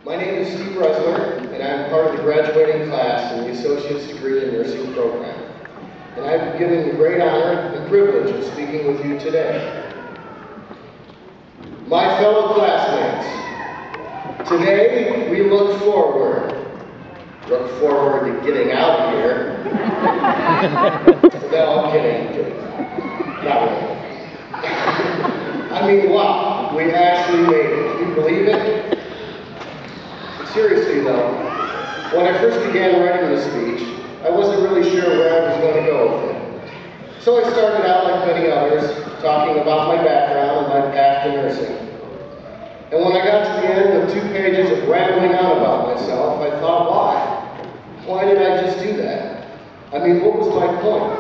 My name is Steve Resler, and I'm part of the graduating class in the Associate's Degree in Nursing program. And I've been given the great honor and privilege of speaking with you today. My fellow classmates, today we look forward to getting out of here. No, I'm kidding. Not really. I mean, wow, we actually made it. Can you believe it? Seriously though, when I first began writing this speech, I wasn't really sure where I was going to go with it. So I started out like many others, talking about my background and my path to nursing. And when I got to the end of 2 pages of rambling on about myself, I thought, why? Why did I just do that? I mean, what was my point?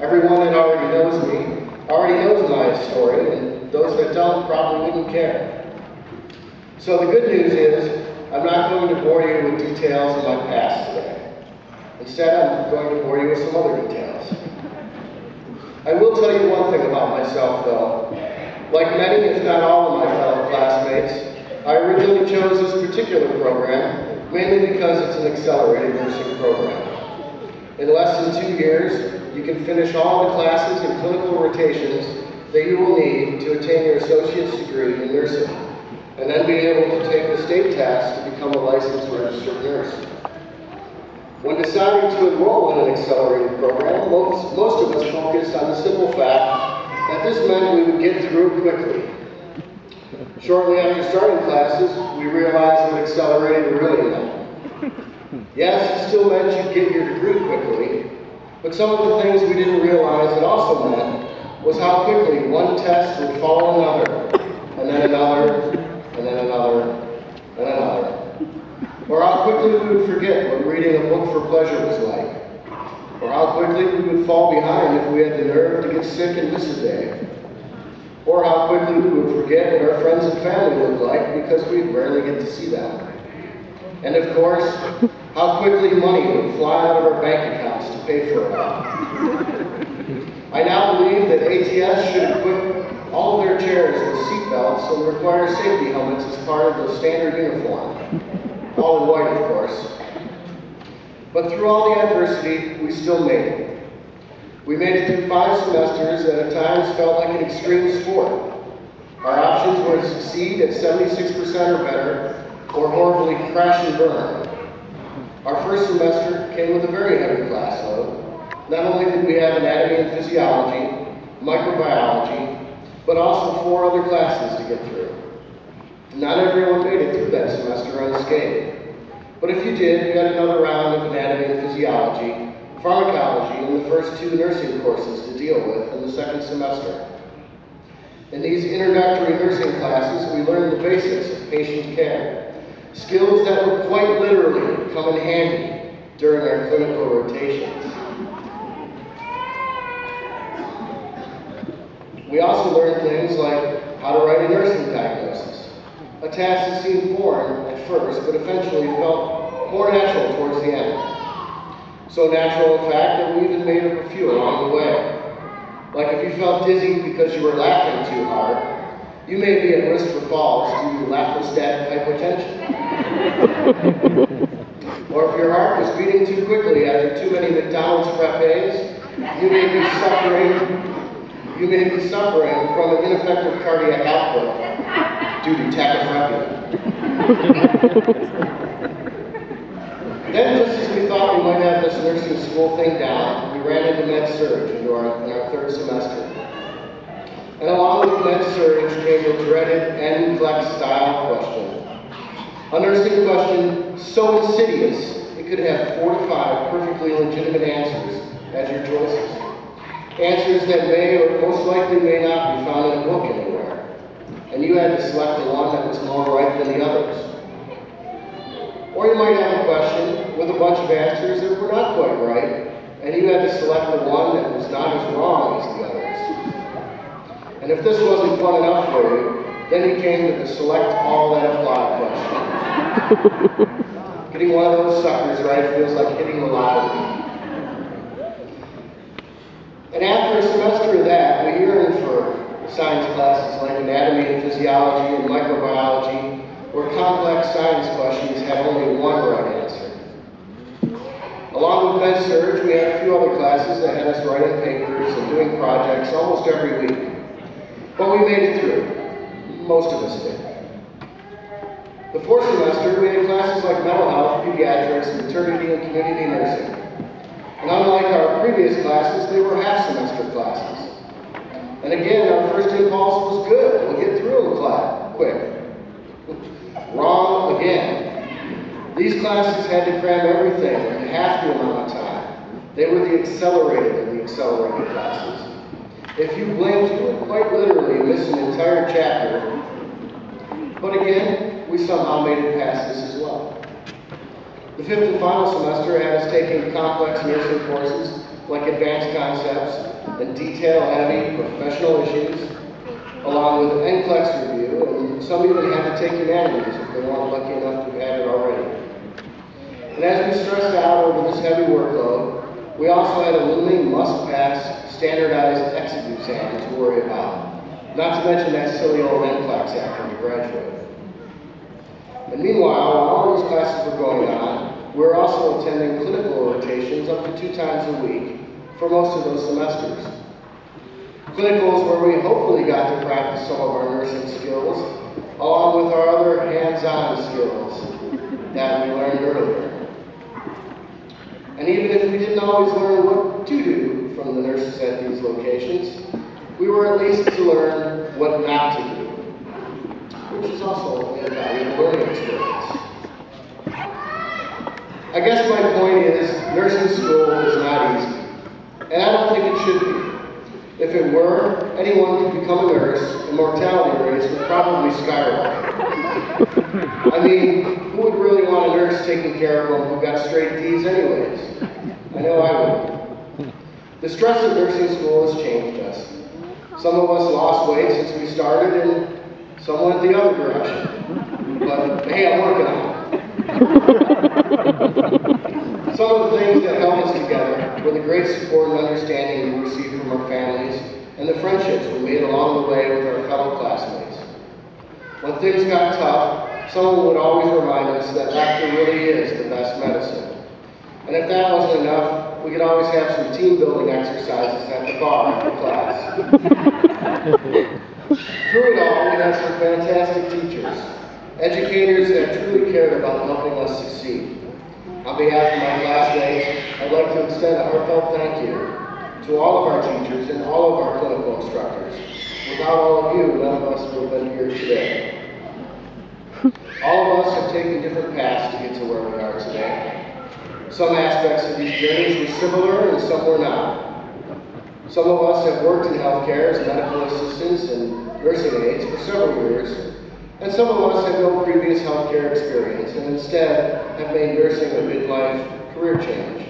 Everyone that already knows me already knows my story, and those that don't probably wouldn't care. So the good news is, I'm not going to bore you with details of my past today. Instead, I'm going to bore you with some other details. I will tell you one thing about myself, though. Like many, if not all of my fellow classmates, I originally chose this particular program mainly because it's an accelerated nursing program. In less than 2 years, you can finish all the classes and clinical rotations that you will need to attain your associate's degree in nursing, and then be able to take the state test to become a licensed registered nurse. When deciding to enroll in an accelerated program, most of us focused on the simple fact that this meant we would get through quickly. Shortly after starting classes, we realized what accelerated really meant. Yes, it still meant you'd get your degree quickly, but some of the things we didn't realize it also meant was how quickly one test would follow another, and then another, and then another, and another. Or how quickly we would forget what reading a book for pleasure was like. Or how quickly we would fall behind if we had the nerve to get sick and miss a day. Or how quickly we would forget what our friends and family looked like because we'd rarely get to see them. And of course, how quickly money would fly out of our bank accounts to pay for it all. I now believe that ATS should equip all of their chairs with seat belts and require safety helmets as part of the standard uniform. All in white, of course. But through all the adversity, we still made it. We made it through 5 semesters that at times felt like an extreme sport. Our options were to succeed at 76% or better, or horribly crash and burn. Our first semester came with a very heavy class load. Not only did we have anatomy and physiology, microbiology, but also 4 other classes to get through. Not everyone made it through that semester unscathed. But if you did, you had another round of anatomy and physiology, pharmacology, and the first 2 nursing courses to deal with in the second semester. In these introductory nursing classes, we learned the basics of patient care, skills that would quite literally come in handy during our clinical rotations. We also learned things like how to write a nursing diagnosis, a task that seemed foreign at first, but eventually felt more natural towards the end. So natural, in fact, that we even made up a few along the way. Like if you felt dizzy because you were laughing too hard, you may be at risk for falls due to laparoscopic hypotension. Or if your heart was beating too quickly after too many McDonald's frappes, you may be suffering from an ineffective cardiac output due to tachyphrenia. Then, just as we thought we might have this nursing school thing down, we ran into med-surg in our 3rd semester. And along with med-surg came the dreaded NCLEX style question. A nursing question so insidious, it could have 4 to 5 perfectly legitimate answers as your choices. Answers that may or most likely may not be found in a book anywhere. And you had to select the one that was more right than the others. Or you might have a question with a bunch of answers that were not quite right, and you had to select the one that was not as wrong as the others. And if this wasn't fun enough for you, then you came to the select all that apply question. Getting one of those suckers right feels like hitting the lottery. And after a semester of that, we yearned for science classes like anatomy and physiology and microbiology, where complex science questions had only one right answer. Along with Med Surg, we had a few other classes that had us writing papers and doing projects almost every week. But we made it through. Most of us did. The fourth semester, we had classes like mental health, pediatrics, maternity, and community nursing. And unlike our previous classes, they were half-semester classes. And again, our first impulse was good. We'll get through them quick. Wrong again. These classes had to cram everything in half the amount of time. They were the accelerated of the accelerated classes. If you blinked, you would quite literally miss an entire chapter. But again, we somehow made it past this as well. The fifth and final semester had us taking complex nursing courses like advanced concepts and detail-heavy professional issues, along with NCLEX review, and some even had to take humanities if they weren't lucky enough to have had it already. And as we stressed out over this heavy workload, we also had a looming must-pass standardized exit exam to worry about, not to mention that silly old NCLEX after we graduated. And meanwhile, while all these classes were going on, we were also attending clinical rotations up to 2 times a week for most of those semesters. Clinicals where we hopefully got to practice some of our nursing skills, along with our other hands-on skills that we learned earlier. And even if we didn't always learn what to do from the nurses at these locations, we were at least to learn what not to do, which is also a valuable learning experience. I guess my point is, nursing school is not easy, and I don't think it should be. If it were, anyone could become a nurse, and mortality rates would probably skyrocket. I mean, who would really want a nurse taking care of them who got straight D's anyways? I know I would. The stress of nursing school has changed us. Some of us lost weight since we started, and some went the other direction. But hey, I'm working on it. Some of the things that held us together were the great support and understanding we received from our families and the friendships we made along the way with our fellow classmates. When things got tough, someone would always remind us that laughter really is the best medicine. And if that wasn't enough, we could always have some team building exercises at the bar after class. Through it all, we had some fantastic teachers, educators that truly cared about helping us succeed. On behalf of my classmates, I'd like to extend a heartfelt thank you to all of our teachers and all of our clinical instructors. Without all of you, none of us would have been here today. All of us have taken different paths to get to where we are today. Some aspects of these journeys were similar and some were not. Some of us have worked in healthcare as medical assistants and nursing aides for several years, and some of us have no previous healthcare experience and instead have made nursing a midlife career change.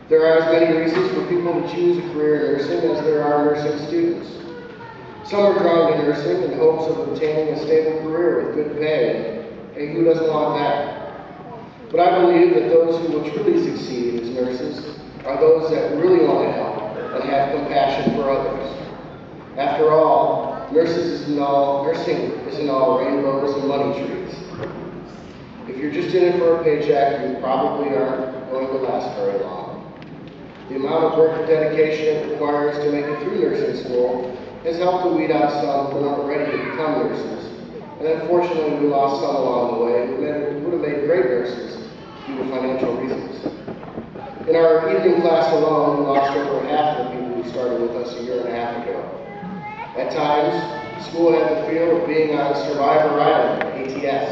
There are as many reasons for people to choose a career in nursing as there are nursing students. Some are drawn to nursing in hopes of obtaining a stable career with good pay, and who doesn't want that? But I believe that those who will truly succeed as nurses are those that really want to help and have compassion for others. After all, nursing isn't all rainbows and money trees. If you're just in it for a paycheck, you probably aren't going to last very long. The amount of work and dedication it requires to make it through nursing school has helped to weed out some who aren't ready to become nurses. And unfortunately, we lost some along the way who would have made great nurses due to financial reasons. In our evening class alone, we lost over half the people who started with us a year and a half ago. At times, school had the feel of being on Survivor Island, ATS.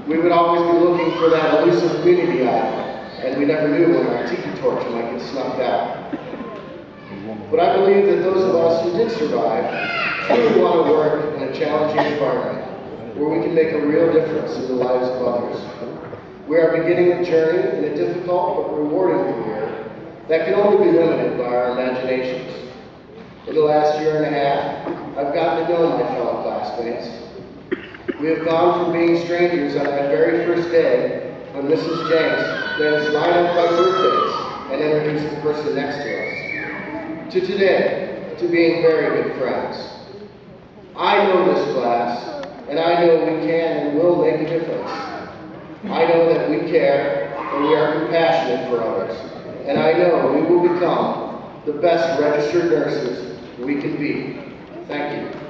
We would always be looking for that elusive community island, and we never knew when our tiki torch might get snuffed out. But I believe that those of us who did survive truly want to work in a challenging environment where we can make a real difference in the lives of others. We are beginning a journey in a difficult but rewarding career that can only be limited by our imaginations. In the last year and a half, I've gotten to know my fellow classmates. We have gone from being strangers on that very first day when Mrs. Jenks made us line up by birthdays and introduce the person next to us, to today, to being very good friends. I know this class, and I know we can and will make a difference. I know that we care and we are compassionate for others, and I know we will become the best registered nurses we can be. Thank you.